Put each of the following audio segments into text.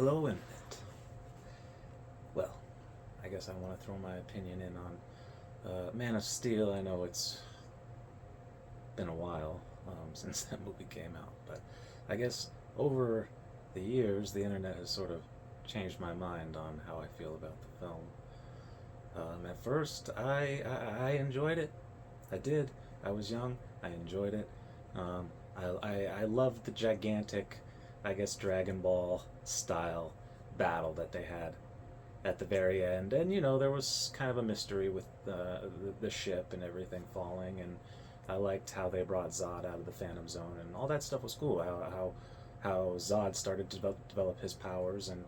Hello, Internet. Well, I guess I want to throw my opinion in on Man of Steel. I know it's been a while since that movie came out, but I guess over the years, the Internet has sort of changed my mind on how I feel about the film. At first, I enjoyed it. I did. I was young. I enjoyed it. Um, I loved the gigantic, I guess, Dragon Ball style battle that they had at the very end. And, there was kind of a mystery with the ship and everything falling. And I liked how they brought Zod out of the Phantom Zone. And all that stuff was cool. How Zod started to develop his powers. And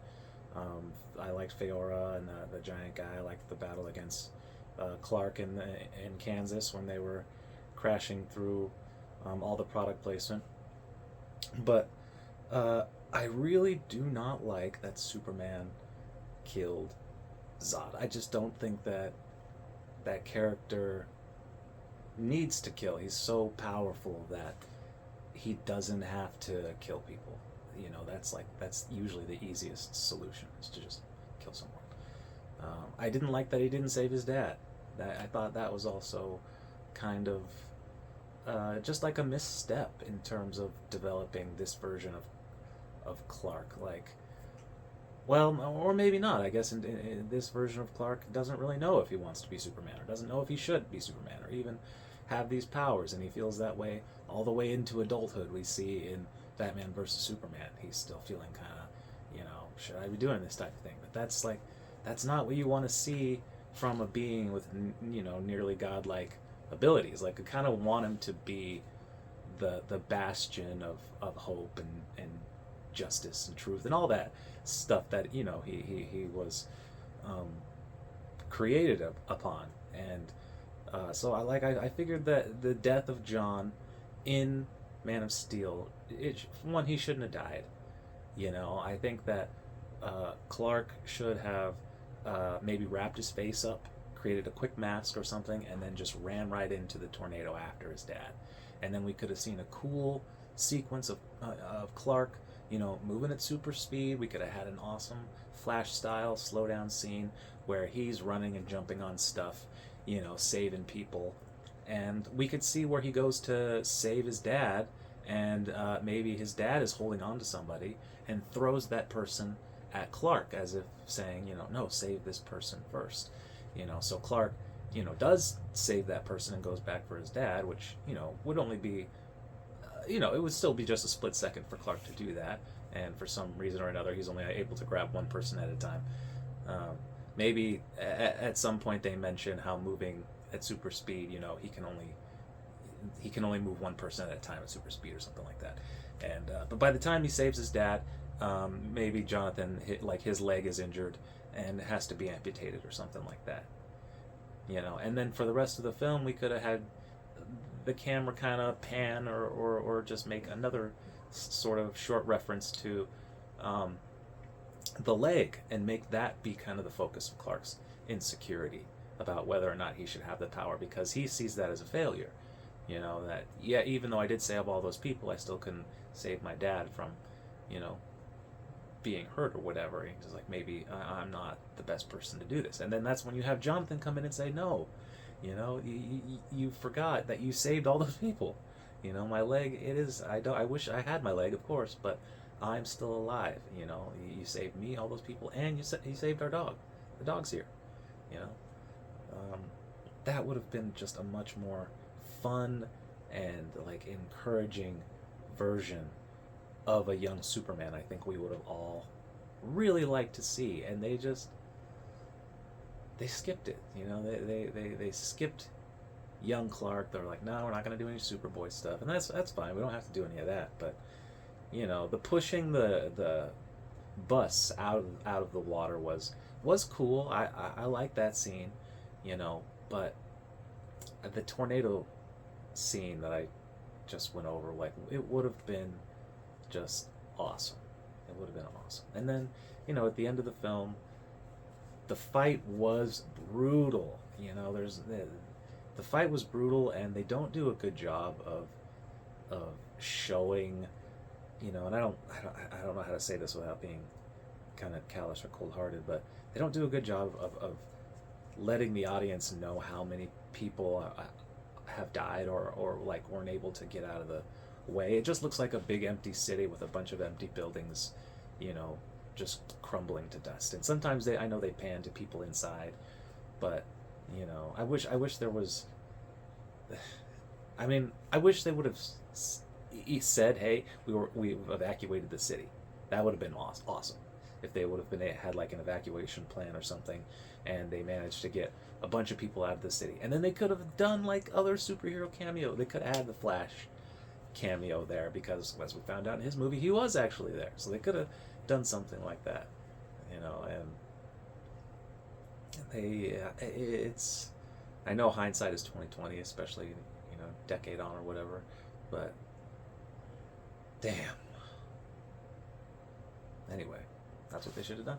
I liked Feora and the giant guy. I liked the battle against Clark in Kansas when they were crashing through all the product placement. But I really do not like that Superman killed Zod. I just don't think that that character needs to kill. He's so powerful that he doesn't have to kill people. That's usually the easiest solution is to just kill someone. I didn't like that he didn't save his dad. I thought that was also kind of just like a misstep in terms of developing this version of Clark. Like, well, or maybe not. I guess in this version of Clark doesn't really know if he wants to be Superman, or doesn't know if he should be Superman, or even have these powers, and he feels that way all the way into adulthood. We see in Batman versus Superman, he's still feeling kind of, should I be doing this type of thing? But that's not what you want to see from a being with nearly godlike abilities. Like, I kind of want him to be the bastion of hope and justice and truth and all that stuff that he was um, created upon. And so I figured that the death of John in Man of Steel, one, he shouldn't have died. I think that Clark should have maybe wrapped his face up, created a quick mask or something, and then just ran right into the tornado after his dad. And then we could have seen a cool sequence of Clark, moving at super speed. We could have had an awesome Flash style slow down scene where he's running and jumping on stuff, saving people. And we could see where he goes to save his dad, and maybe his dad is holding on to somebody and throws that person at Clark as if saying, no, save this person first. So Clark, does save that person and goes back for his dad, which, would only be, it would still be just a split second for Clark to do that. And for some reason or another, he's only able to grab one person at a time. Maybe at some point they mention how moving at super speed, he can only move one person at a time at super speed or something like that. And but by the time he saves his dad, maybe Jonathan his leg is injured and has to be amputated or something like that. And then for the rest of the film, we could have had the camera kind of pan or just make another sort of short reference to the leg and make that be kind of the focus of Clark's insecurity about whether or not he should have the power, because he sees that as a failure. That, yeah, even though I did save all those people, I still couldn't save my dad from, being hurt or whatever. He's like, maybe I'm not the best person to do this. And then that's when you have Jonathan come in and say, no, you forgot that you saved all those people. My leg, I wish I had my leg, of course, but I'm still alive. You saved me, all those people, and you saved our dog. The dog's here. you know um, that would have been just a much more fun and like encouraging version of a young Superman. I think we would have all really liked to see, and they skipped it. They skipped young Clark. They're like, no, we're not going to do any Superboy stuff, and that's fine. We don't have to do any of that. But the pushing the bus out of the water was cool. I like that scene, but the tornado scene that I just went over, like, it would have been just awesome. It would have been awesome. And then, at the end of the film, the fight was brutal. The fight was brutal, and they don't do a good job of showing, and I don't know how to say this without being kind of callous or cold-hearted, but they don't do a good job of letting the audience know how many people have died or like weren't able to get out of the way. It just looks like a big empty city with a bunch of empty buildings, you know, just crumbling to dust. And sometimes I know they pan to people inside, but you know, I wish there was. I mean, I wish they would have said, "Hey, we evacuated the city." That would have been awesome if they would have been had like an evacuation plan or something, and they managed to get a bunch of people out of the city, and then they could have done like other superhero cameo. They could add the Flash cameo there because, as we found out in his movie, he was actually there. So they could have done something like that, you know. And it's. I know hindsight is 2020, especially decade on or whatever, but damn. Anyway, that's what they should have done.